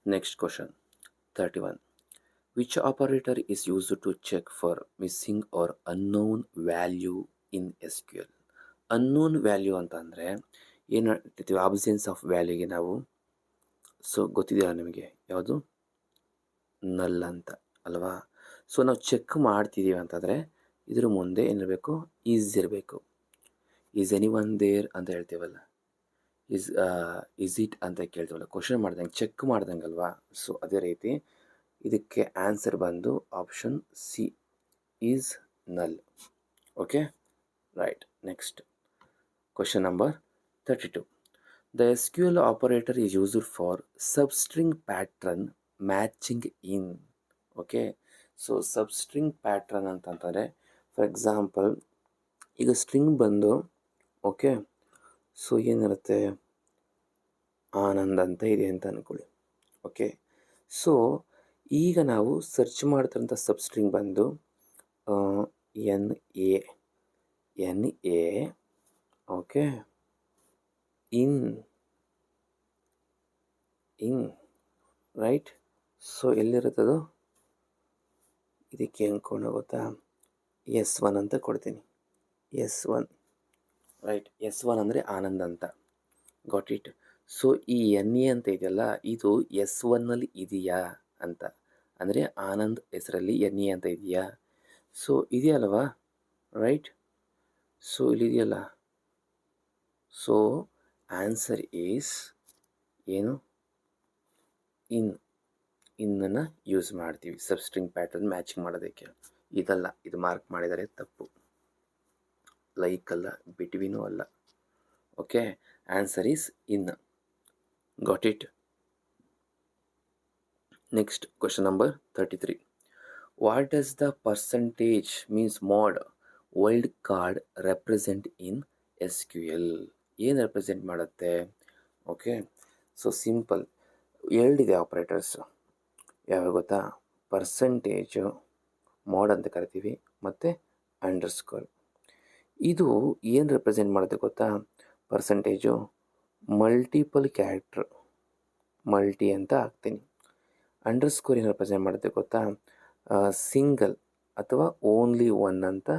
Next question 31. Which operator is used to check for missing or unknown value in SQL? Unknown value ಅಂತ ಅಂದರೆ ಏನು ಹೇಳ್ತೀವಿ, absence of ವ್ಯಾಲ್ಯೂಗೆ ನಾವು ಗೊತ್ತಿದೆಯಲ್ಲ ನಿಮಗೆ ಯಾವುದು, ನಲ್ ಅಂತ ಅಲ್ವಾ. ಸೊ ನಾವು ಚೆಕ್ ಮಾಡ್ತಿದ್ದೀವಿ ಅಂತಂದರೆ ಇದ್ರ ಮುಂದೆ ಏನಿರಬೇಕು, ಈಸ್ ಇರಬೇಕು. ಈಸ್ ಎನಿ ಒನ್ ದೇರ್ ಅಂತ ಹೇಳ್ತೀವಲ್ಲ, ಈಸ್ ಇಟ್ ಅಂತ ಕೇಳ್ತೀವಲ್ಲ, ಕ್ವಶನ್ ಮಾಡ್ದಂಗೆ ಚೆಕ್ ಮಾಡ್ದಂಗೆ ಅಲ್ವಾ. ಸೊ ಅದೇ ರೀತಿ ಇದಕ್ಕೆ ಆನ್ಸರ್ ಬಂದು ಆಪ್ಷನ್ ಸಿ, ಈಸ್ ನಲ್. Okay, right. Next question number 32. The SQL operator is used for substring pattern matching in. Okay, so substring pattern ಅಂತಂದರೆ ಫಾರ್ ಎಕ್ಸಾಂಪಲ್ ಈಗ ಸ್ಟ್ರಿಂಗ್ ಬಂದು ಓಕೆ, ಸೊ ಏನಿರುತ್ತೆ, ಆನಂದ್ ಅಂತ ಇದೆ ಅಂತ ಅಂದ್ಕೊಳ್ಳಿ. ಓಕೆ, ಸೊ ಈಗ ನಾವು ಸರ್ಚ್ ಮಾಡ್ತಿರೋಂಥ ಸಬ್ಸ್ಟ್ರಿಂಗ್ ಬಂದು N A okay, in right. So ಎಲ್ಲಿರುತ್ತದು, ಇದಕ್ಕೆ ಅಂದ್ಕೊಂಡು ಗೊತ್ತಾ, S1 ಅಂತ ಕೊಡ್ತೀನಿ. S1 ರೈಟ್, S1 ಅಂದರೆ ಆನಂದ್ ಅಂತ. Got it. ಸೊ ಈ NA ಅಂತ ಇದೆಯಲ್ಲ, ಇದು S1ನಲ್ಲಿ ಇದೆಯಾ ಅಂತ, ಅಂದರೆ ಆನಂದ್ ಹೆಸರಲ್ಲಿ NA ಅಂತ ಇದೆಯಾ. ಸೊ ಇದೆಯಲ್ವಾ, ರೈಟ್. ಸೊ ಇಲ್ಲಿದೆಯಲ್ಲ, ಸೊ ಆನ್ಸರ್ ಈಸ್ ಏನು, ಇನ್ನನ್ನು ಯೂಸ್ ಮಾಡ್ತೀವಿ ಸಬ್ಸ್ಟ್ರಿಂಗ್ ಪ್ಯಾಟರ್ನ್ ಮ್ಯಾಚಿಂಗ್ ಮಾಡೋದಕ್ಕೆ. ಇದಲ್ಲ, ಇದು ಮಾರ್ಕ್ ಮಾಡಿದರೆ ತಪ್ಪು, ಲೈಕ್ ಅಲ್ಲ, ಬಿಟ್ವೀನು ಅಲ್ಲ. Okay, answer is in. Got it. Next question number 33. What does the percentage means mode wild card represent in SQL? ಏನು ರೆಪ್ರೆಸೆಂಟ್ ಮಾಡುತ್ತೆ? ಓಕೆ, ಸೊ ಸಿಂಪಲ್, ಎರಡಿದೆ ಆಪ್ರೇಟರ್ಸು. ಯಾವಾಗ ಗೊತ್ತಾ, ಪರ್ಸಂಟೇಜು ಮೋಡ್ ಅಂತ ಕರಿತೀವಿ, ಮತ್ತು ಅಂಡರ್ಸ್ಕೋರ್. ಇದು ಏನು ರೆಪ್ರೆಸೆಂಟ್ ಮಾಡುತ್ತೆ ಗೊತ್ತಾ, ಪರ್ಸಂಟೇಜು ಮಲ್ಟಿಪಲ್ ಕ್ಯಾರೆಕ್ಟ್ರ್, ಮಲ್ಟಿ ಅಂತ ಹಾಕ್ತೀನಿ. ಅಂಡರ್ಸ್ಕೋರ್ ಏನು ರೆಪ್ರೆಸೆಂಟ್ ಮಾಡುತ್ತೆ ಗೊತ್ತಾ, ಸಿಂಗಲ್ ಅಥವಾ ಓನ್ಲಿ ಒನ್ ಅಂತ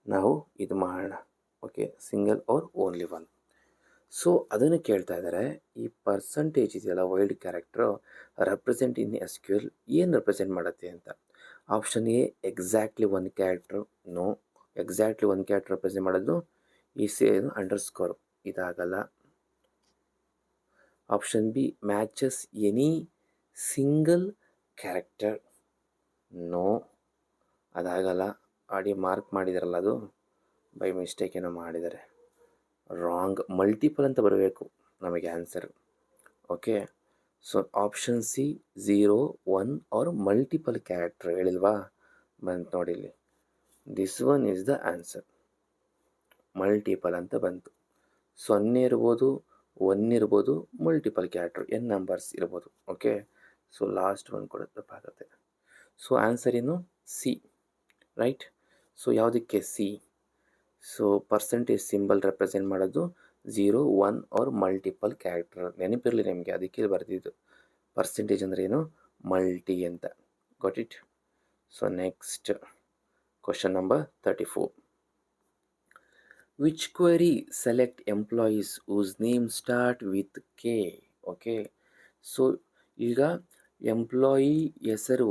ನಾವು ಇದು ಮಾಡೋಣ. Okay, single or only one. So ಅದನ್ನು ಕೇಳ್ತಾ ಇದ್ದಾರೆ, ಈ ಪರ್ಸಂಟೇಜ್ ಇದೆಯಲ್ಲ wild character represent in SQL ಏನು ರೆಪ್ರೆಸೆಂಟ್ ಮಾಡುತ್ತೆ ಅಂತ. Option A exactly one character, no. Exactly one character represent ಮಾಡೋದು ಈ ಅಂಡರ್ಸ್ಕೋರ್, ಇದಾಗಲ್ಲ. Option B matches any single character, no, ಅದಾಗಲ್ಲ. ಆಡಿ ಮಾರ್ಕ್ ಮಾಡಿದಾರಲ್ಲ, ಅದು ಬೈ ಮಿಸ್ಟೇಕ್ ಏನೋ ಮಾಡಿದ್ದಾರೆ, ರಾಂಗ್. ಮಲ್ಟಿಪಲ್ ಅಂತ ಬರಬೇಕು ನಮಗೆ answer. Okay, so option C 0, 1 or multiple character ಹೇಳಿಲ್ವಾ, ಬಂತು ನೋಡಿ ಇಲ್ಲಿ. This one is the answer, multiple ಅಂತ ಬಂತು. 0 ಇರ್ಬೋದು, 1 ಇರ್ಬೋದು, ಮಲ್ಟಿಪಲ್ ಕ್ಯಾರೆಕ್ಟರ್ ಎನ್ ನಂಬರ್ಸ್ ಇರ್ಬೋದು. ಓಕೆ, ಸೊ ಲಾಸ್ಟ್ ಒನ್ ಕೂಡ ತಪ್ಪಾಗುತ್ತೆ. ಸೊ ಆನ್ಸರ್ ಏನು, ಸಿ, ರೈಟ್. ಸೊ ಯಾವುದಕ್ಕೆ C? So percentage symbol represent ಮಾಡೋದು 0, 1 ಆರ್ ಮಲ್ಟಿಪಲ್ ಕ್ಯಾರೆಕ್ಟರ್. ನೆನಪಿರಲಿ ನಿಮಗೆ, ಅದಕ್ಕೆ ಬರ್ತಿದ್ದು. ಪರ್ಸೆಂಟೇಜ್ ಅಂದರೆ ಏನು, ಮಲ್ಟಿ ಅಂತ. Got it. So next question number 34. Which query select employees whose name start with K? Okay, so ಈಗ ಎಂಪ್ಲಾಯಿ ಹೆಸರು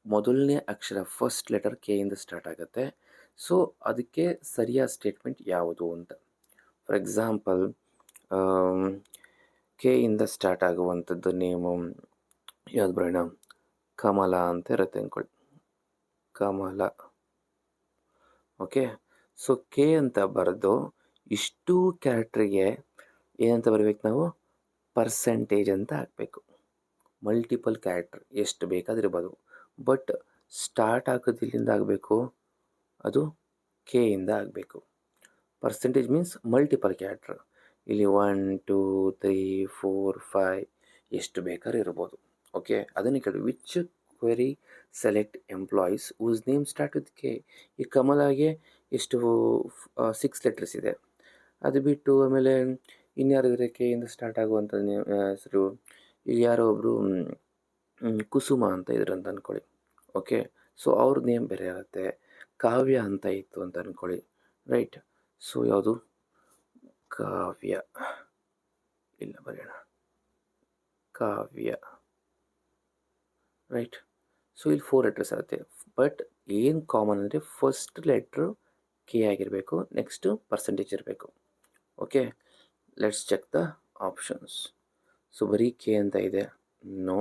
ಮೊದಲನೇ ಅಕ್ಷರ ಫಸ್ಟ್ ಲೆಟರ್ K ಇಂದ ಸ್ಟಾರ್ಟ್ ಆಗುತ್ತೆ. ಸೊ ಅದಕ್ಕೆ ಸರಿಯಾದ ಸ್ಟೇಟ್ಮೆಂಟ್ ಯಾವುದು ಅಂತ. ಫಾರ್ ಎಕ್ಸಾಂಪಲ್ K ಇಂದ ಸ್ಟಾರ್ಟ್ ಆಗುವಂಥದ್ದು ನೇಮು ಯಾವ್ದು ಬರೋಣ, ಕಮಲ ಅಂತ ಇರುತ್ತೆ ಅಂದ್ಕೊಳ್ಳಿ, ಕಮಲ. ಓಕೆ, ಸೊ K ಅಂತ ಬರೆದು ಇಷ್ಟು ಕ್ಯಾರೆಕ್ಟ್ರಿಗೆ ಏನಂತ ಬರಬೇಕು ನಾವು, ಪರ್ಸೆಂಟೇಜ್ ಅಂತ ಹಾಕಬೇಕು. ಮಲ್ಟಿಪಲ್ ಕ್ಯಾರೆಕ್ಟರ್ ಎಷ್ಟು ಬೇಕಾದ್ರೆ ಇರ್ಬೋದು, ಬಟ್ ಸ್ಟಾರ್ಟ್ ಆಗೋದು ಇಲ್ಲಿಂದ ಆಗಬೇಕು, ಅದು K ಇಂದ ಆಗಬೇಕು. Percentage means multiple character. ಇಲ್ಲಿ 1, 2, 3, 4, 5 ಎಷ್ಟು ಬೇಕಾದ್ರೂ ಇರ್ಬೋದು. ಓಕೆ, ಅದನ್ನು ಕೇಳಿ, which query select employees whose name start with K. ಈ ಕಮಲಾಗೆ ಎಷ್ಟು 6 ಲೆಟರ್ಸ್ ಇದೆ. ಅದು ಬಿಟ್ಟು ಆಮೇಲೆ ಇನ್ಯಾರಿದ್ರೆ K ಇಂದ ಸ್ಟಾರ್ಟ್ ಆಗುವಂಥ ಹೆಸರು, ಇಲ್ಲಿ ಯಾರೋ ಒಬ್ಬರು ಕುಸುಮ ಅಂತ ಇದ್ರು ಅಂತ ಅಂದ್ಕೊಳ್ಳಿ. ಓಕೆ. ಸೊ ಅವ್ರ ನೇಮ್ ಬೇರೆ ಇರುತ್ತೆ. ಕಾವ್ಯ ಅಂತ ಇತ್ತು ಅಂತ ಅಂದ್ಕೊಳ್ಳಿ. ರೈಟ್. ಸೊ ಯಾವುದು ಕಾವ್ಯ, ಇಲ್ಲ ಬರೆಯೋಣ ಕಾವ್ಯ. ರೈಟ್. ಸೊ ಇಲ್ಲಿ 4 ಲೆಟರ್ಸ್ ಇರುತ್ತೆ. ಬಟ್ ಏನು ಕಾಮನ್ ಅಂದರೆ ಫಸ್ಟ್ ಲೆಟ್ರು ಕೆ ಆಗಿರಬೇಕು, ನೆಕ್ಸ್ಟು ಪರ್ಸೆಂಟೇಜ್ ಇರಬೇಕು. Okay. Let's check the options. So ಬರೀ ಕೆ ಅಂತ ಇದೆ. No.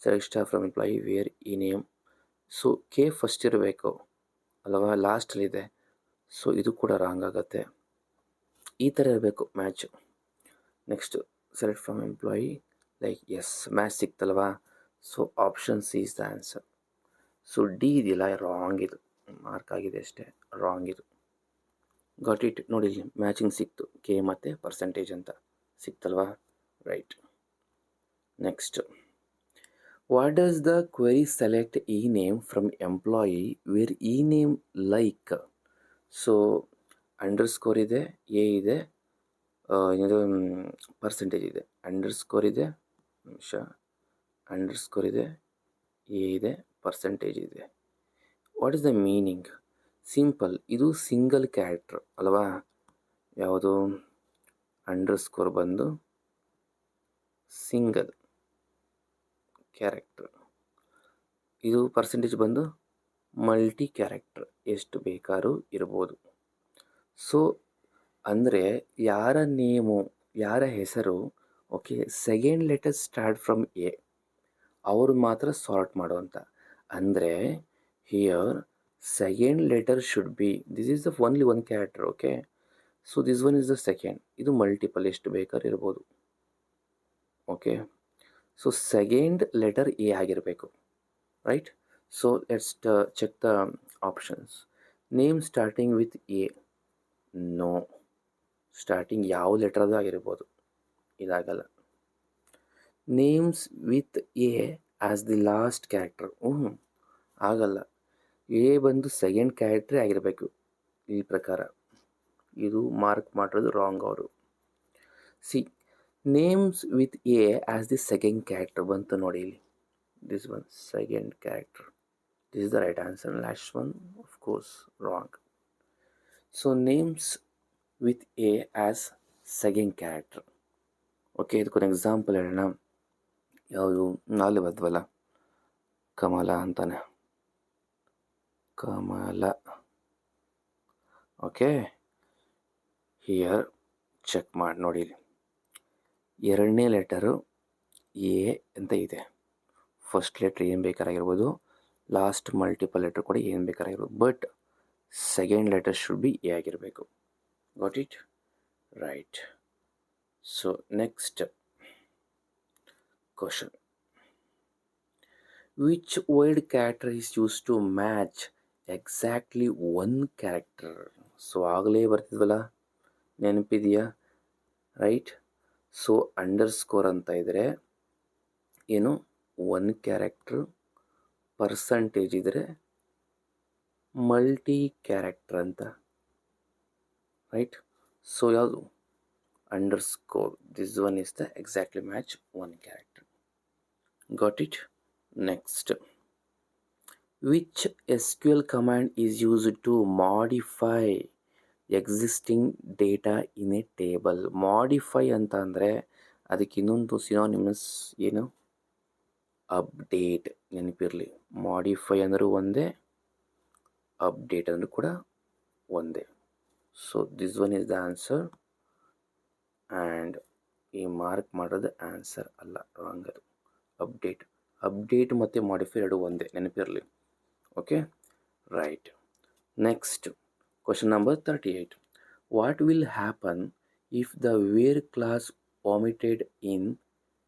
Select star from employee where E name. So K first ಇರಬೇಕು ಅಲ್ವಾ, ಲಾಸ್ಟಲ್ಲಿದೆ. ಸೊ ಇದು ಕೂಡ ರಾಂಗ್ ಆಗುತ್ತೆ. ಈ ಥರ ಇರಬೇಕು match. Next select from employee like S match ಸಿಕ್ತಲ್ವಾ. So option C is the answer. So D ಇದೆಯಲ್ಲ ರಾಂಗ್, ಇದು ಮಾರ್ಕ್ ಆಗಿದೆ ಅಷ್ಟೇ, ರಾಂಗ್ ಇದು. Got it. ನೋಡಿ ಮ್ಯಾಚಿಂಗ್ ಸಿಕ್ತು, ಕೆ ಮತ್ತು ಪರ್ಸೆಂಟೇಜ್ ಅಂತ ಸಿಕ್ತಲ್ವಾ. Right. Next, what does the query select E name from employee where E name like. So underscore ಇದೆ, ಎ ಇದೆ, ಏನಿದು ಪರ್ಸೆಂಟೇಜ್ ಇದೆ. ಅಂಡರ್ ಸ್ಕೋರ್ ಇದೆ, ನಿಮಿಷ, ಅಂಡರ್ ಸ್ಕೋರ್ ಇದೆ, ಎ ಇದೆ, ಪರ್ಸೆಂಟೇಜ್ ಇದೆ. What is the meaning? Simple, ಇದು ಸಿಂಗಲ್ ಕ್ಯಾರೆಕ್ಟರ್ ಅಲ್ವಾ. ಯಾವುದು ಅಂಡರ್ ಸ್ಕೋರ್ ಬಂದು ಸಿಂಗಲ್ ಕ್ಯಾರೆಕ್ಟರ್, ಇದು ಪರ್ಸೆಂಟೇಜ್ ಬಂದು ಮಲ್ಟಿ ಕ್ಯಾರೆಕ್ಟರ್, ಎಷ್ಟು ಬೇಕಾದ್ರೂ ಇರ್ಬೋದು. ಸೊ ಅಂದರೆ ಯಾರ ನೇಮು, ಯಾರ ಹೆಸರು okay second letter start from A ಅವರು ಮಾತ್ರ ಸಾರ್ಟ್ ಮಾಡುವಂಥ. ಅಂದರೆ here second letter should B, this is the only one character. Okay. So this one is the second, ಇದು ಮಲ್ಟಿಪಲ್ ಎಷ್ಟು ಬೇಕಾದ್ರೂ ಇರ್ಬೋದು. Okay. So second letter A ಆಗಿರಬೇಕು. Right. So let's check the options. Name starting with A, no. Starting ಯಾವ ಲೆಟರ್ದು ಆಗಿರ್ಬೋದು, ಇದಾಗಲ್ಲ. Names with A as the last character, ಆಗಲ್ಲ. ಎ ಬಂದು ಸೆಕೆಂಡ್ ಕ್ಯಾರೆಕ್ಟ್ರೇ ಆಗಿರಬೇಕು ಈ ಪ್ರಕಾರ. ಇದು ಮಾರ್ಕ್ ಮಾಡೋದು ರಾಂಗ್ ಅವರು. C names with A as the second character ಬಂತು ನೋಡಿ ಇಲ್ಲಿ. This one second character, this is the right answer. Last one of course wrong. So names with A as second character. Okay. ಇದಕ್ಕೊಂದು example ಹೇಳೋಣ. ಯಾವುದು ನಾಳೆ ಬದ್ವಲ್ಲ, ಕಮಲ ಅಂತಾನೆ, ಕಮಲ. Okay. Here check ಮಾಡಿ ನೋಡಿ, ಎರಡನೇ ಲೆಟರು ಎ ಅಂತ ಇದೆ. ಫಸ್ಟ್ ಲೆಟ್ರ್ ಏನು ಬೇಕಾಗಿರ್ಬೋದು, ಲಾಸ್ಟ್ ಮಲ್ಟಿಪಲ್ ಲೆಟ್ರ್ ಕೂಡ ಏನು ಬೇಕಾಗಿರ್ಬೋದು, but second letter should be A ಆಗಿರಬೇಕು. Got it. Right. So next question, which word character is use to match exactly one character. So ಆಗಲೇ ಬರ್ತಿದ್ವಲ್ಲ, ನೆನಪಿದೆಯಾ. ರೈಟ್. ಸೊ ಅಂಡರ್ ಸ್ಕೋರ್ ಅಂತ ಇದ್ದರೆ ಏನು ಒನ್ ಕ್ಯಾರೆಕ್ಟ್ರು, ಪರ್ಸಂಟೇಜ್ ಇದ್ದರೆ ಮಲ್ಟಿ ಕ್ಯಾರೆಕ್ಟರ್ ಅಂತ. Right. So ಯಾವುದು underscore, this one is the exactly match one character. Got it. Next, which SQL command is used to modify existing data in a table. Modify ಅಂತ ಅಂದರೆ ಅದಕ್ಕೆ ಇನ್ನೊಂದು ಸಿನೋನಿಮಸ್ ಏನು, update. ನೆನಪಿರಲಿ, modify ಅಂದರೂ ಒಂದೇ, ಅಪ್ಡೇಟ್ ಅಂದರೂ ಕೂಡ ಒಂದೇ. So this one is the answer. And ಈ ಮಾರ್ಕ್ ಮಾಡೋದು ಆನ್ಸರ್ ಅಲ್ಲ, ರಾಂಗ್ ಅದು. ಅಪ್ಡೇಟ್ ಮತ್ತು ಮಾಡಿಫೈ ಎರಡು ಒಂದೇ, ನೆನಪಿರಲಿ. Okay. Right. Next question number 38. What will happen if the where clause omitted in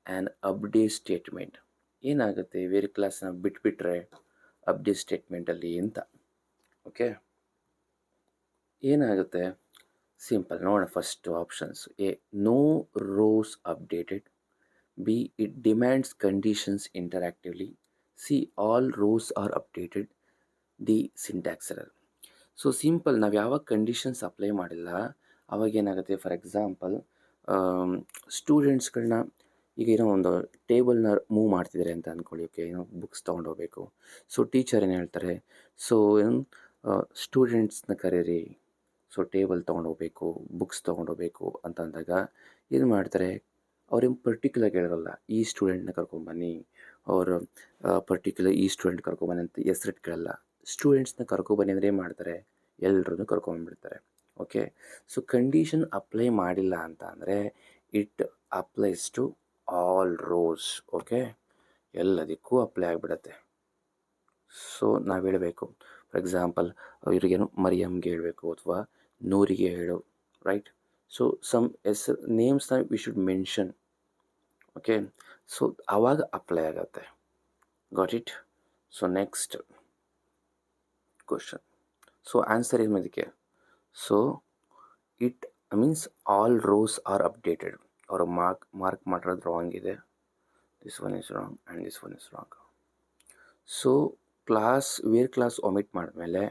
an update statement. ಏನಾಗುತ್ತೆ ವೇರ್ ಕ್ಲಾಸ್ನ ಬಿಟ್ಬಿಟ್ರೆ ಅಪ್ಡೇಟ್ ಸ್ಟೇಟ್ಮೆಂಟಲ್ಲಿ ಅಂತ. ಓಕೆ. ಏನಾಗುತ್ತೆ ಸಿಂಪಲ್ ನೋಡೋಣ. First options. A, no rows updated. B, it demands conditions interactively. C, all rows are updated. D, syntax error. So simple, ನಾವು ಯಾವಾಗ conditions apply ಮಾಡಿಲ್ಲ ಅವಾಗ ಏನಾಗುತ್ತೆ, ಫಾರ್ ಎಕ್ಸಾಂಪಲ್ ಸ್ಟೂಡೆಂಟ್ಸ್ಗಳನ್ನ ಈಗ ಏನೋ ಒಂದು ಟೇಬಲ್ನ ಮೂವ್ ಮಾಡ್ತಿದ್ದಾರೆ ಅಂತ ಅಂದ್ಕೊಳ್ಳಿ. ಓಕೆ, ಏನೋ ಬುಕ್ಸ್ ತೊಗೊಂಡೋಗ್ಬೇಕು. ಸೊ ಟೀಚರ್ ಏನು ಹೇಳ್ತಾರೆ, ಸೊ ಏನು ಸ್ಟೂಡೆಂಟ್ಸ್ನ ಕರೀರಿ, ಸೊ ಟೇಬಲ್ ತೊಗೊಂಡೋಗ್ಬೇಕು, ಬುಕ್ಸ್ ತೊಗೊಂಡೋಗ್ಬೇಕು ಅಂತ ಅಂದಾಗ ಏನು ಮಾಡ್ತಾರೆ, ಅವ್ರೇನು ಪರ್ಟಿಕ್ಯುಲರ್ ಕೇಳೋಲ್ಲ, ಈ ಸ್ಟೂಡೆಂಟ್ನ ಕರ್ಕೊಂಬನ್ನಿ, ಅವರು ಪರ್ಟಿಕ್ಯುಲರ್ ಈ ಸ್ಟೂಡೆಂಟ್ ಕರ್ಕೊಂಬನ್ನಿ ಅಂತ ಹೆಸ್ರಿಟ್ಟು ಕೇಳಲ್ಲ. ಸ್ಟೂಡೆಂಟ್ಸ್ನ ಕರ್ಕೊಬನ್ನಿ ಅಂದರೆ ಏನು ಮಾಡ್ತಾರೆ, ಎಲ್ಲರೂ ಕರ್ಕೊಂಡ್ಬಿಡ್ತಾರೆ. ಓಕೆ, ಸೊ ಕಂಡೀಷನ್ ಅಪ್ಲೈ ಮಾಡಿಲ್ಲ ಅಂತ ಅಂದರೆ it applies to all rows. Okay, ಎಲ್ಲದಕ್ಕೂ ಅಪ್ಲೈ ಆಗಿಬಿಡತ್ತೆ. ಸೊ ನಾವು ಹೇಳಬೇಕು, ಫಾರ್ ಎಕ್ಸಾಂಪಲ್ ಇವರಿಗೇನು ಮರಿಯಮ್ಗೆ ಹೇಳಬೇಕು ಅಥವಾ ನೂರಿಗೆ ಹೇಳು, ರೈಟ್. ಸೊ ಸಮ್ ನೇಮ್ಸ್ನ we should mention. Okay, so ಆವಾಗ ಅಪ್ಲೈ ಆಗುತ್ತೆ. Got it. So next question. So answer ಏನು ಇದಕ್ಕೆ, so it means all rows are updated. ಅವರು ಮಾರ್ಕ್ ಮಾಡಿರೋದು ರಾಂಗ್ ಇದೆ. This one is wrong and this one is wrong. So clause omit ಮಾಡಿದ್ಮೇಲೆ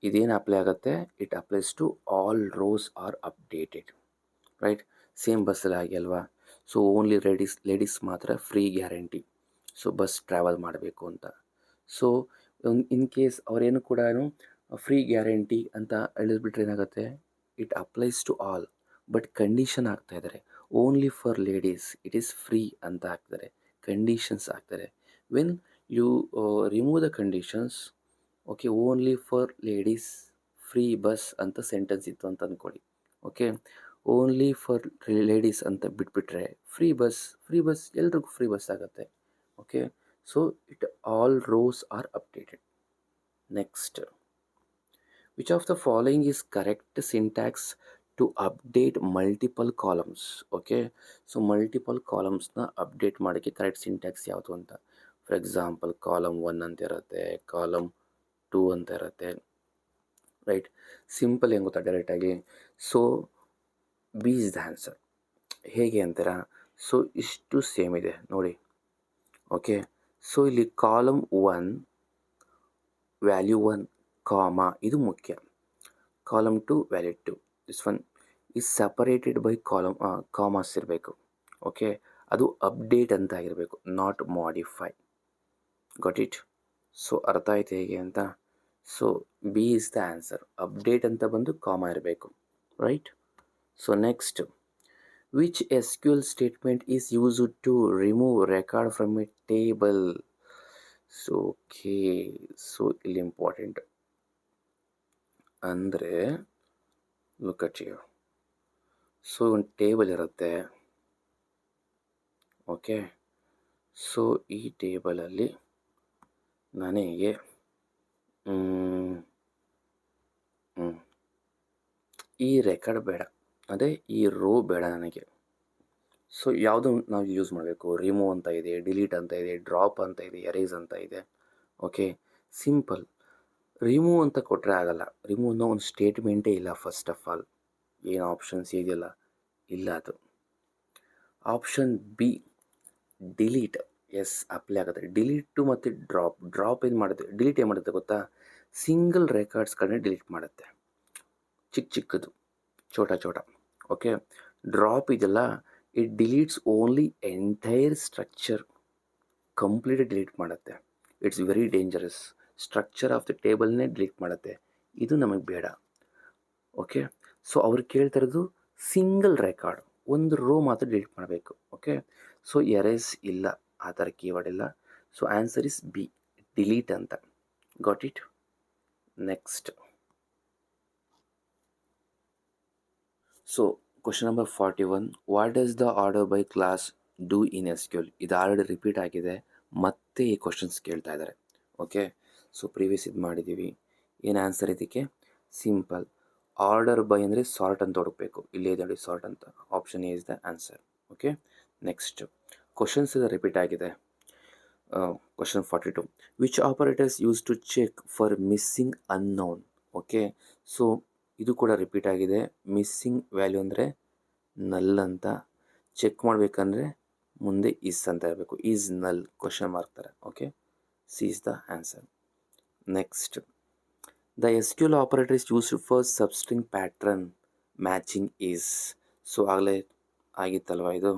ಇದೇನು apply ಆಗುತ್ತೆ, it applies to all rows are updated, right. Same ಬಸ್ಸಲ್ಲಿ ಆಗಿ ಅಲ್ವಾ. So only ladies ಮಾತ್ರ free guarantee, so bus travel ಮಾಡಬೇಕು ಅಂತ. ಸೊ ಇನ್ ಕೇಸ್ ಅವರೇನು ಕೂಡ ಫ್ರೀ ಗ್ಯಾರಂಟಿ ಅಂತ ಹೇಳಿದ್ಬಿಟ್ರೆ ಏನಾಗುತ್ತೆ, it applies to all. But condition ಆಗ್ತಾ ಇದ್ದಾರೆ, only for ladies it is free ಅಂತ ಹಾಕ್ತಾರೆ, ಕಂಡೀಷನ್ಸ್ ಹಾಕ್ತಾರೆ. When you remove the conditions, okay, only for ladies free bus ಅಂತ ಸೆಂಟೆನ್ಸ್ ಇತ್ತು ಅಂತ ಅಂದ್ಕೊಳ್ಳಿ. ಓಕೆ, ಓನ್ಲಿ ಫಾರ್ ಲೇಡೀಸ್ ಅಂತ ಬಿಟ್ಬಿಟ್ರೆ ಫ್ರೀ ಬಸ್ ಎಲ್ರಿಗೂ ಫ್ರೀ ಬಸ್ ಆಗುತ್ತೆ. Okay, so it all rows are updated. Next, which of the following is correct syntax to update multiple columns. Okay, so multiple ಕಾಲಮ್ಸ್ನ update ಮಾಡೋಕ್ಕೆ correct syntax ಯಾವುದು ಅಂತ. For example column 1 ಅಂತ ಇರುತ್ತೆ, column 2 ಅಂತ ಇರುತ್ತೆ, right. Simple ಏನು ಗೊತ್ತಾ, ಡೈರೆಕ್ಟಾಗಿ. So B is the answer. ಹೇಗೆ ಅಂತೀರಾ, ಸೊ ಇಷ್ಟು ಸೇಮ್ ಇದೆ ನೋಡಿ. ಓಕೆ, ಸೊ ಇಲ್ಲಿ ಕಾಲಮ್ 1 ವ್ಯಾಲ್ಯೂ 1 ಕಾಮಾ ಇದು ಮುಖ್ಯ, column 2 value 2, this one is separated by commas ಇರಬೇಕು. ಓಕೆ, ಅದು ಅಪ್ಡೇಟ್ ಅಂತ ಆಗಿರಬೇಕು, not modify. Got it. So ಅರ್ಥ ಆಯ್ತು ಹೇಗೆ ಅಂತ. So B is the answer, update ಅಂತ ಬಂದು ಕಾಮಾ ಇರಬೇಕು, right. So next, which SQL statement is used to remove record from A table. So okay, so ಇಲ್ಲಿ ಇಂಪಾರ್ಟೆಂಟ್ ಅಂದರೆ ಲುಕ್ ಅಟ್ ಯು. ಸೊ ಒಂದು ಟೇಬಲ್ ಇರುತ್ತೆ. ಓಕೆ, ಸೊ ಈ ಟೇಬಲಲ್ಲಿ ನನಗೆ ಈ ರೆಕಾರ್ಡ್ ಬೇಡ, ಅದೇ ಈ ರೋ ಬೇಡ ನನಗೆ. ಸೊ ಯಾವುದು ನಾವು ಯೂಸ್ ಮಾಡಬೇಕು, ರಿಮೂವ್ ಅಂತ ಇದೆ, ಡಿಲೀಟ್ ಅಂತ ಇದೆ, ಡ್ರಾಪ್ ಅಂತ ಇದೆ, ಎರೇಸ್ ಅಂತ ಇದೆ. Okay, simple. ರಿಮೂವ್ ಅಂತ ಕೊಟ್ಟರೆ ಆಗಲ್ಲ, ರಿಮೂವ್ ಅನ್ನೋ ಒಂದು ಸ್ಟೇಟ್ಮೆಂಟೇ ಇಲ್ಲ. ಫಸ್ಟ್ ಆಫ್ ಆಲ್ ಏನು ಆಪ್ಷನ್ಸ್ ಇದೆಯಲ್ಲ, ಇಲ್ಲ. ಅದು option B delete, yes apply ಆಗುತ್ತೆ. ಡಿಲೀಟು ಮತ್ತು ಡ್ರಾಪ್ ಏನು ಮಾಡುತ್ತೆ, ಡಿಲೀಟ್ ಏನು ಮಾಡುತ್ತೆ ಗೊತ್ತಾ, ಸಿಂಗಲ್ ರೆಕಾರ್ಡ್ಸ್ಗಳನ್ನ ಡಿಲೀಟ್ ಮಾಡುತ್ತೆ, ಚಿಕ್ಕದು, ಚೋಟ. ಓಕೆ, ಡ್ರಾಪ್ ಇದೆಲ್ಲ, it deletes only entire structure, complete delete ಮಾಡುತ್ತೆ. It's very dangerous. Structure of the ಟೇಬಲ್ನೇ ಡಿಲೀಟ್ ಮಾಡುತ್ತೆ, ಇದು ನಮಗೆ ಬೇಡ. ಓಕೆ, ಸೊ ಅವ್ರು ಕೇಳ್ತಿರೋದು ಸಿಂಗಲ್ ರೆಕಾರ್ಡ್, ಒಂದು ರೋ ಮಾತ್ರ ಡಿಲೀಟ್ ಮಾಡಬೇಕು. ಓಕೆ, ಸೊ ಎರೇಸ್ ಇಲ್ಲ, ಆ ಥರ ಕೀವರ್ಡ್ ಇಲ್ಲ. So answer is B, delete ಅಂತ. Got it. Next, so question number 41, what does the order by clause do in SQL. ಇದು ಆಲ್ರೆಡಿ ರಿಪೀಟ್ ಆಗಿದೆ, ಮತ್ತೆ ಈ ಕ್ವಶನ್ಸ್ ಕೇಳ್ತಾ ಇದ್ದಾರೆ. ಓಕೆ, ಸೊ ಪ್ರೀವಿಯಸ್ ಇದು ಮಾಡಿದ್ದೀವಿ. ಏನು ಆನ್ಸರ್ ಇದಕ್ಕೆ, ಸಿಂಪಲ್. ಆರ್ಡರ್ ಬೈ ಅಂದರೆ ಸಾರ್ಟ್ ಅಂತ ಹುಡುಕಬೇಕು, ಇಲ್ಲೇ ಇದೆ ನೋಡಿ ಸಾರ್ಟ್ ಅಂತ, option A is the answer. Okay, next questions ಇದು ರಿಪೀಟ್ ಆಗಿದೆ. Question 42, which operators use to check for missing unknown. Okay, so ಇದು ಕೂಡ ರಿಪೀಟ್ ಆಗಿದೆ. ಮಿಸ್ಸಿಂಗ್ ವ್ಯಾಲ್ಯೂ ಅಂದರೆ ನಲ್ ಅಂತ, ಚೆಕ್ ಮಾಡಬೇಕಂದ್ರೆ ಮುಂದೆ ಈಸ್ ಅಂತ ಇರಬೇಕು, ಈಸ್ ನಲ್ ಕ್ವಶನ್ ಮಾರ್ಕ್ ಥರ. Okay, C is the answer. Next, the SQL operator is used for substring pattern matching is. So ಆಗಲೇ ಆಗಿತ್ತಲ್ವ ಇದು.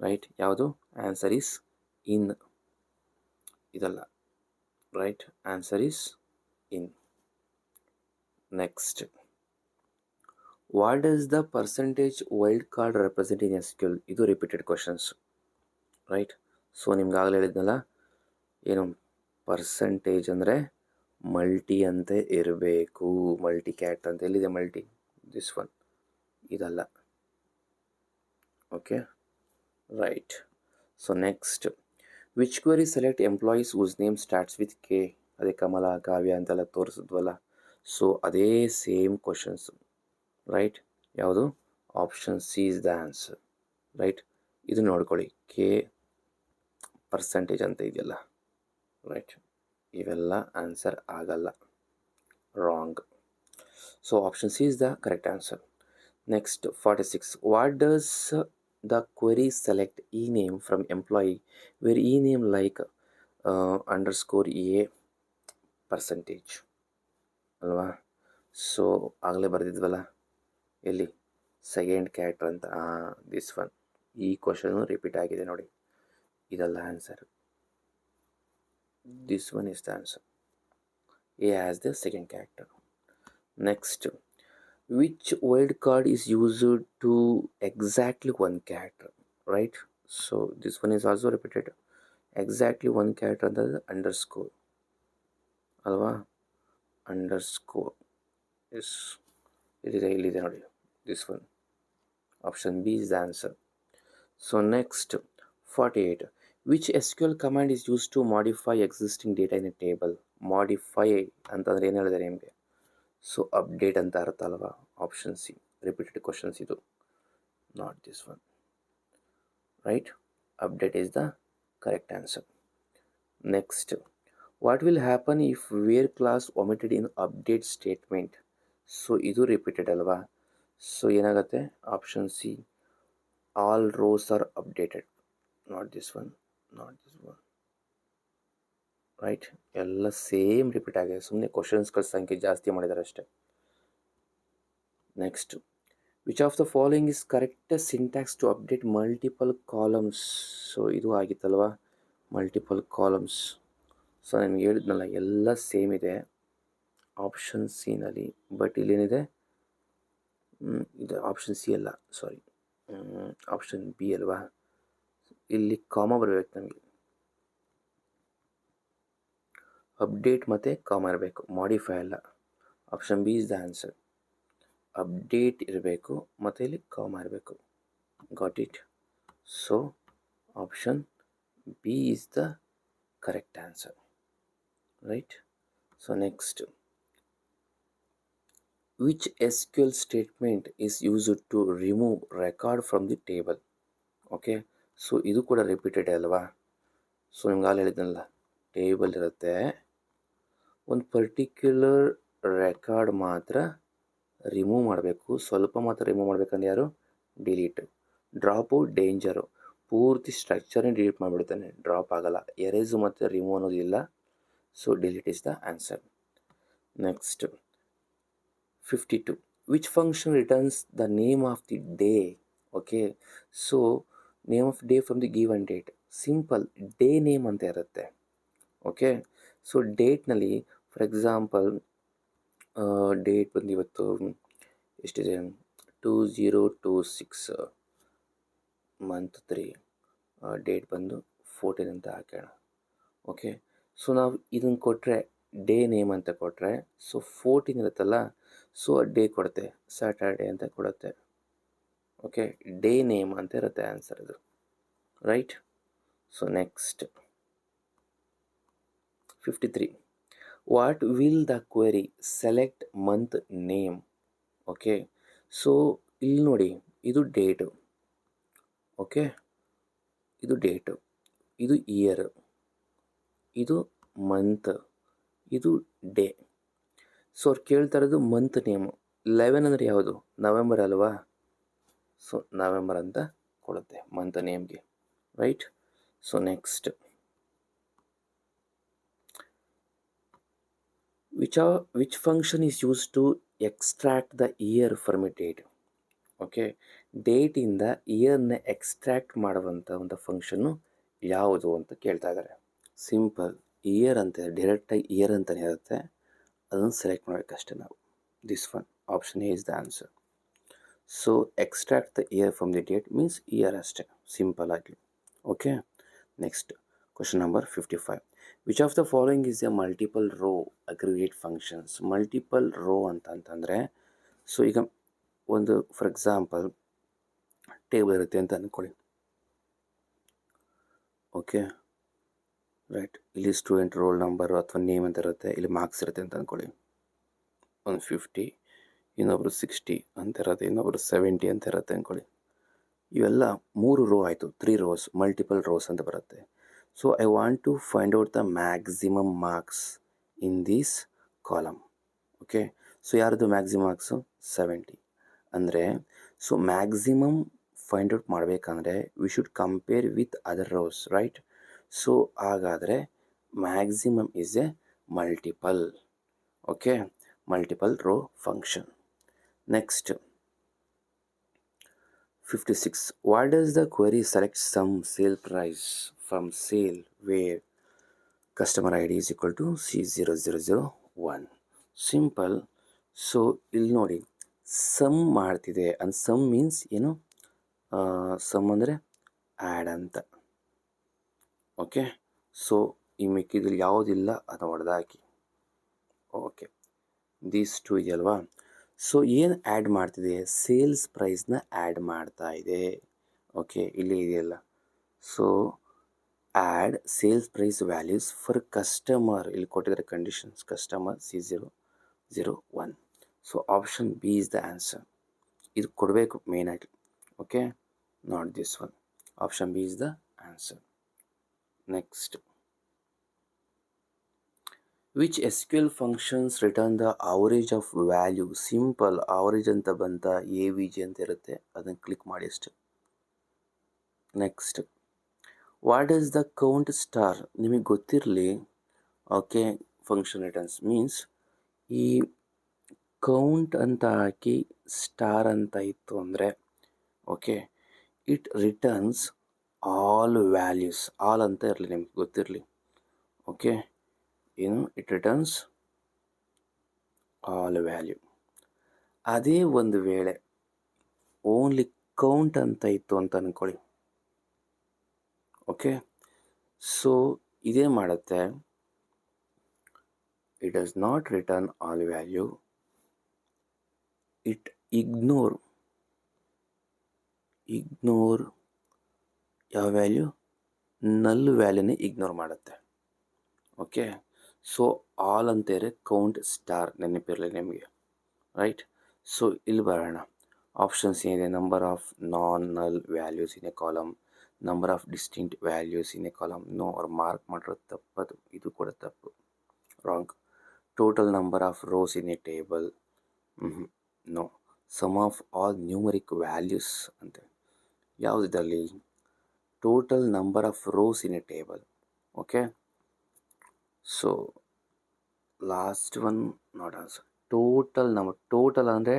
ರೈಟ್. ಯಾವುದು? Answer is in. ಇದಲ್ಲ. Right, answer is in. Next, what does the percentage wild card represent in SQL? ಇದು repeated questions. Right. So ನಿಮ್ಗಾಗಲೇ ಹೇಳಿದ್ನಲ್ಲ, ಏನು percentage ಅಂದರೆ ಮಲ್ಟಿ ಅಂತ ಇರಬೇಕು. ಮಲ್ಟಿ ಕ್ಯಾಟ್ ಅಂತ ಎಲ್ಲಿದೆ ಮಲ್ಟಿ? This one. ಇದಲ್ಲ. Okay, right. So next, which query select employees whose name starts with K? ಅದೇ ಕಮಲ, ಕಾವ್ಯ ಅಂತೆಲ್ಲ ತೋರಿಸಿದ್ವಲ್ಲ. ಸೊ ಅದೇ ಸೇಮ್ ಕ್ವಶನ್ಸ್. ರೈಟ್. ಯಾವುದು? Option C is the answer. Right. ಇದು ನೋಡ್ಕೊಳ್ಳಿ, ಕೆ ಪರ್ಸೆಂಟೇಜ್ ಅಂತ ಇದೆಯಲ್ಲ. ರೈಟ್. ಇವೆಲ್ಲ ಆನ್ಸರ್ ಆಗಲ್ಲ, wrong. So option C is the correct answer. Next 46. What does the query select E name from employee where E name like underscore A percentage ಅಲ್ವಾ? So ಆಗಲೇ ಬರೆದಿದ್ವಲ್ಲ, ಎಲ್ಲಿ? ಸೆಕೆಂಡ್ ಕ್ಯಾರೆಕ್ಟರ್ ಅಂತ. This one. ಈ question repeat ಆಗಿದೆ ನೋಡಿ. ಇದಲ್ಲ answer. This one is the answer. A as the second character. Next, which wild card is used to exactly one character? Right. So this one is also repeated. Exactly one character under the underscore alva. Underscore is ಇಲ್ಲಿ ನೋಡಿ, this one. Option B is the answer. So next, 48. Which SQL command is used to modify existing data in a table? Modify ಅಂತಂದ್ರೆ ಏನು ಹೇಳಿದ್ದಾರೆ ನಿಮಗೆ? So update ಅಂತ ಅರ್ಥ ಅಲ್ವಾ? Option C. Repeated questions ಇದು, not this one. Right. Update is the correct answer. Next, what will happen if where clause omitted in update statement? So ಇದು repeated ಅಲ್ವಾ? ಸೊ ಏನಾಗುತ್ತೆ? Option C, all rows are updated. Not this one, not this one. Right. ಎಲ್ಲ same repeat ಆಗಿದೆ, ಸುಮ್ಮನೆ ಕ್ವಶನ್ಸ್ಗಳ ಸಂಖ್ಯೆ ಜಾಸ್ತಿ ಮಾಡಿದ್ದಾರೆ ಅಷ್ಟೇ. Next, which of the following is correct syntax to update multiple columns? So ಇದು ಆಗಿತ್ತಲ್ವ, ಮಲ್ಟಿಪಲ್ ಕಾಲಮ್ಸ್. ಸೊ ನಿಮ್ಗೆ ಹೇಳಿದ್ನಲ್ಲ, ಎಲ್ಲ ಸೇಮ್ ಇದೆ ಆಪ್ಷನ್ ಸಿನಲ್ಲಿ. ಬಟ್ ಇಲ್ಲೇನಿದೆ? ಇದು ಆಪ್ಷನ್ ಸಿ ಅಲ್ಲ, ಸಾರಿ, ಆಪ್ಷನ್ ಬಿ ಅಲ್ವಾ? ಇಲ್ಲಿ ಕಾಮ ಬರಬೇಕು ನಮಗೆ. ಅಪ್ಡೇಟ್ ಮತ್ತು ಕಾಮ ಇರಬೇಕು, ಮಾಡಿಫೈ ಅಲ್ಲ. Option B is the answer. Update ಇರಬೇಕು ಮತ್ತು ಇಲ್ಲಿ ಕಾಮ ಇರಬೇಕು. Got it? So option B is the correct answer. Right. So next, which SQL statement is used to remove record from the table? Okay. So ಇದು ಕೂಡ repeated ಅಲ್ವಾ? So ನಿಮ್ಗೆ ಅಲ್ಲಿ ಹೇಳಿದ್ನಲ್ಲ, ಟೇಬಲ್ ಇರುತ್ತೆ, ಒಂದು ಪರ್ಟಿಕ್ಯುಲರ್ ರೆಕಾರ್ಡ್ ಮಾತ್ರ ರಿಮೂವ್ ಮಾಡಬೇಕು, ಸ್ವಲ್ಪ ಮಾತ್ರ ರಿಮೂವ್ ಮಾಡಬೇಕಂದ್ರೆ ಯಾರು? ಡಿಲೀಟ್. ಡ್ರಾಪು ಡೇಂಜರು, ಪೂರ್ತಿ ಸ್ಟ್ರಕ್ಚರ್ನೇ ಡಿಲೀಟ್ ಮಾಡಿಬಿಡ್ತಾನೆ, ಡ್ರಾಪ್ ಆಗಲ್ಲ. ಎರೇಸು ಮತ್ತು ರಿಮೂವ್ ಅನ್ನೋದಿಲ್ಲ. So delete is the answer. Next, 52. Which function returns the name of the day? Okay. So name of day from the given date. Simple, day name ಅಂತ ಇರುತ್ತೆ. Okay. So ಡೇಟ್ನಲ್ಲಿ for example date ಬಂದು ಇವತ್ತು ಎಷ್ಟಿದೆ? 2026 month 3. Date ಬಂದು 14 ಅಂತ ಹಾಕೋಣ. Okay. So ನಾವು ಇದನ್ನು ಕೊಟ್ಟರೆ, ಡೇ ನೇಮ್ ಅಂತ ಕೊಟ್ಟರೆ, ಸೊ 14 ಇರುತ್ತಲ್ಲ, ಸೊ ಡೇ ಕೊಡುತ್ತೆ, ಸ್ಯಾಟರ್ಡೇ ಅಂತ ಕೊಡುತ್ತೆ. ಓಕೆ. ಡೇ ನೇಮ್ ಅಂತ ಇರುತ್ತೆ ಆನ್ಸರ್ ಇದು. Right. So next, 53. What will the query select month name? Okay. So ಇಲ್ಲಿ ನೋಡಿ, ಇದು ಡೇಟು. ಓಕೆ. ಇದು ಡೇಟು, ಇದು ಇಯರ್, ಇದು ಮಂತ್, ಇದು ಡೇ. ಸೊ ಅವ್ರು ಕೇಳ್ತಾ ಇರೋದು ಮಂತ್ ನೇಮು. 11 ಅಂದರೆ ಯಾವುದು? ನವೆಂಬರ್ ಅಲ್ವಾ? ಸೊ ನವೆಂಬರ್ ಅಂತ ಕೊಡುತ್ತೆ ಮಂತ್ ನೇಮ್ಗೆ. Right. So next, which function is used to extract the year from a date? Okay. ಡೇಟಿಂದ ಇಯರ್ನ ಎಕ್ಸ್ಟ್ರಾಕ್ಟ್ ಮಾಡುವಂಥ ಒಂದು ಫಂಕ್ಷನ್ನು ಯಾವುದು ಅಂತ ಕೇಳ್ತಾ ಇದ್ದಾರೆ. ಸಿಂಪಲ್, ಇಯರ್ ಅಂತ ಡೈರೆಕ್ಟಾಗಿ ಇಯರ್ ಅಂತಲೇ ಇರುತ್ತೆ, ಅದನ್ನು ಸೆಲೆಕ್ಟ್ ಮಾಡಬೇಕಷ್ಟೇ ನಾವು. This one option A is the answer. So extract the year from the date means year ಅಷ್ಟೇ, ಸಿಂಪಲ್ ಆಗಿ. Okay, next question number 55. Which of the following is a multiple row aggregate functions? Multiple row ಅಂತಂತಂದರೆ, so ಈಗ ಒಂದು for example table ಇರುತ್ತೆ ಅಂತ ಅಂದ್ಕೊಳ್ಳಿ. Okay, right, ಇಲ್ಲಿ student roll number ಅಥವಾ ನೇಮ್ ಅಂತ ಇರುತ್ತೆ, ಇಲ್ಲಿ ಮಾರ್ಕ್ಸ್ ಇರುತ್ತೆ ಅಂತ ಅಂದ್ಕೊಳ್ಳಿ. ಒಂದು 50, ಇನ್ನೊಬ್ರು 60 ಅಂತ ಇರುತ್ತೆ, ಇನ್ನೊಬ್ರು 70 ಅಂತ ಇರುತ್ತೆ ಅಂದ್ಕೊಳ್ಳಿ. ಇವೆಲ್ಲ 3 ರೋ ಆಯಿತು, 3 ರೋಸ್, ಮಲ್ಟಿಪಲ್ ರೋಸ್ ಅಂತ ಬರುತ್ತೆ. So I want to find out the maximum marks in this column. Okay, so ಯಾರ್ದು ಮ್ಯಾಕ್ಸಿಮಮ್ ಮಾರ್ಕ್ಸು? 70. ಅಂದರೆ ಸೊ ಮ್ಯಾಕ್ಸಿಮಮ್ ಫೈಂಡ್ ಔಟ್ ಮಾಡಬೇಕಂದ್ರೆ we should compare with other rows, right? So ಹಾಗಾದರೆ maximum is a multiple. Okay, multiple row function. Next 56. Why does the query select some sale price from sale where customer ID is equal to C0001? Simple. So ಇಲ್ಲಿ ನೋಡಿ, sum ಮಾಡ್ತಿದೆ and sum means ಏನು? Sum ಅಂದರೆ add ಅಂತ. Okay, so ಈ ಮಿಕ್ಕಿದಲ್ಲಿ ಯಾವುದಿಲ್ಲ ಅದನ್ನು ಹೊಡೆದಾಕಿ. ಓಕೆ, ದೀಸ್ ಟು ಇದೆಯಲ್ವಾ? ಸೊ ಏನು ಆ್ಯಡ್ ಮಾಡ್ತಿದೆ? ಸೇಲ್ಸ್ ಪ್ರೈಸ್ನ ಆ್ಯಡ್ ಮಾಡ್ತಾ ಇದೆ. ಓಕೆ, ಇಲ್ಲಿ ಇದೆಯಲ್ಲ, so add sales price values for customer, ಇಲ್ಲಿ ಕೊಟ್ಟಿದ್ದಾರೆ conditions, customer C001. So option B is the answer. ಇದು ಕೊಡಬೇಕು ಮೇಯ್ನಾಗಿ. Okay, not this one. Option B is the answer. Next, which SQL functions return the average of value? Simple, average ಅಂತ ಬಂತ, AVG ಅಂತ ಇರುತ್ತೆ, ಅದನ್ನು ಕ್ಲಿಕ್ ಮಾಡಿ ಅಷ್ಟೆ. Next, what is the count star? ನಿಮಗೆ ಗೊತ್ತಿರಲಿ. ಓಕೆ, ಫಂಕ್ಷನ್ ರಿಟರ್ನ್ಸ್ ಮೀನ್ಸ್ ಈ ಕೌಂಟ್ ಅಂತ ಹಾಕಿ ಸ್ಟಾರ್ ಅಂತ ಇತ್ತು ಅಂದರೆ, okay, it returns all values. All ಅಂತ ಇರಲಿ, ನಿಮಗೆ ಗೊತ್ತಿರಲಿ. ಓಕೆ, ಏನು? It returns all value. ಅದೇ ಒಂದು ವೇಳೆ ಓನ್ಲಿ ಕೌಂಟ್ ಅಂತ ಇತ್ತು ಅಂತ ಅಂದ್ಕೊಳ್ಳಿ. ಓಕೆ, ಸೊ ಇದೇ ಮಾಡುತ್ತೆ, it does not return all value, it ignore ಯಾವ ವ್ಯಾಲ್ಯೂ? ನಲ್ ವ್ಯಾಲ್ಯೂನೇ ಇಗ್ನೋರ್ ಮಾಡುತ್ತೆ. ಓಕೆ, ಸೊ ಆಲ್ ಅಂತಾರೆ, ಕೌಂಟ್ ಸ್ಟಾರ್ ನೆನಪಿರಲಿ ನಿಮಗೆ, ರೈಟ್? ಸೊ ಇಲ್ಲಿ ಬರೋಣ. ಆಪ್ಷನ್ಸ್ ಏನಿದೆ? Number of non null values in a column, number of distinct values in a column. No, ಅವ್ರು ಮಾರ್ಕ್ ಮಾಡಿರೋದು ತಪ್ಪದು, ಇದು ಕೂಡ ತಪ್ಪು, wrong. Total number of rows in a table, no. Sum of all numeric values ಅಂತ ಯಾವುದಿದಲ್ಲಿ? Total number of rows in a table. Okay, so last one not answer. Total ಅಂದರೆ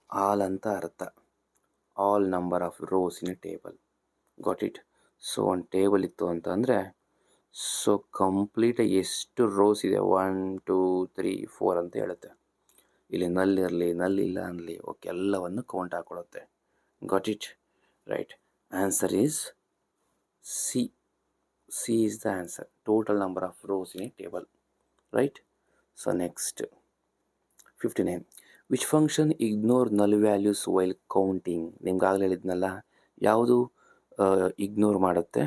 ಆಲ್ ಅಂತ ಅರ್ಥ, all number of rows in a table. Got it? So ಒಂದು table ಇತ್ತು ಅಂತ ಅಂದರೆ, so ಕಂಪ್ಲೀಟಾಗಿ ಎಷ್ಟು ರೋಸ್ ಇದೆ, 1 2 3 4 ಅಂತ ಹೇಳುತ್ತೆ. ಇಲ್ಲಿ ನಲ್ ಇರಲಿ, ನಲ್ ಇಲ್ಲ ಅನ್ನಲಿ, ಓಕೆ, ಎಲ್ಲವನ್ನು ಕೌಂಟ್ ಹಾಕೊಳ್ಳುತ್ತೆ. Got it? Right. Answer is C. C is the answer. Total number of rows in a table, right? So next 59. Which function ignore null values while counting? ನಿಮ್ಗಾಗಲೇ ಹೇಳಿದ್ನಲ್ಲ, ಯಾವುದು ಇಗ್ನೋರ್ ಮಾಡುತ್ತೆ?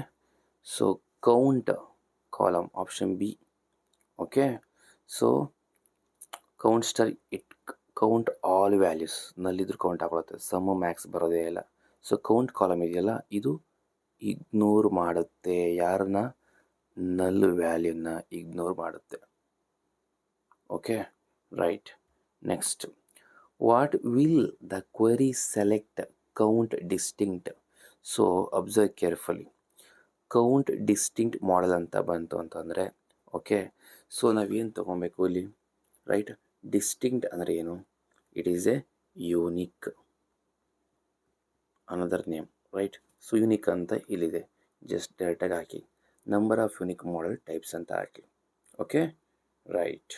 So count column, option B. Okay, so count star it count all values, ನಲ್ಲಿದ್ರು count ಹಾಕೊಳ್ಳುತ್ತೆ, sum max ಬರೋದೇ ಇಲ್ಲ. So count column ಇದೆಯಲ್ಲ, ಇದು ಇಗ್ನೋರ್ ಮಾಡುತ್ತೆ. ಯಾರನ್ನ? ನಲ್ ವ್ಯಾಲ್ಯೂನ ಇಗ್ನೋರ್ ಮಾಡುತ್ತೆ. Okay, right. Next, what will the query select? Count distinct. So observe carefully. Count distinct model ಅಂತ ಬಂತು ಅಂತಂದರೆ, ಓಕೆ, ಸೊ ನಾವೇನು ತೊಗೊಬೇಕು ಇಲ್ಲಿ? ರೈಟ್, ಡಿಸ್ಟಿಂಕ್ಟ್ ಅಂದರೆ ಏನು? It is a unique another name, right. So unique ಅಂತ ಇಲ್ಲಿದೆ, ಜಸ್ಟ್ ಡೈರೆಕ್ಟಾಗಿ ಹಾಕಿ. Number of unique model types ಅಂತ ಹಾಕಿ. Okay, right.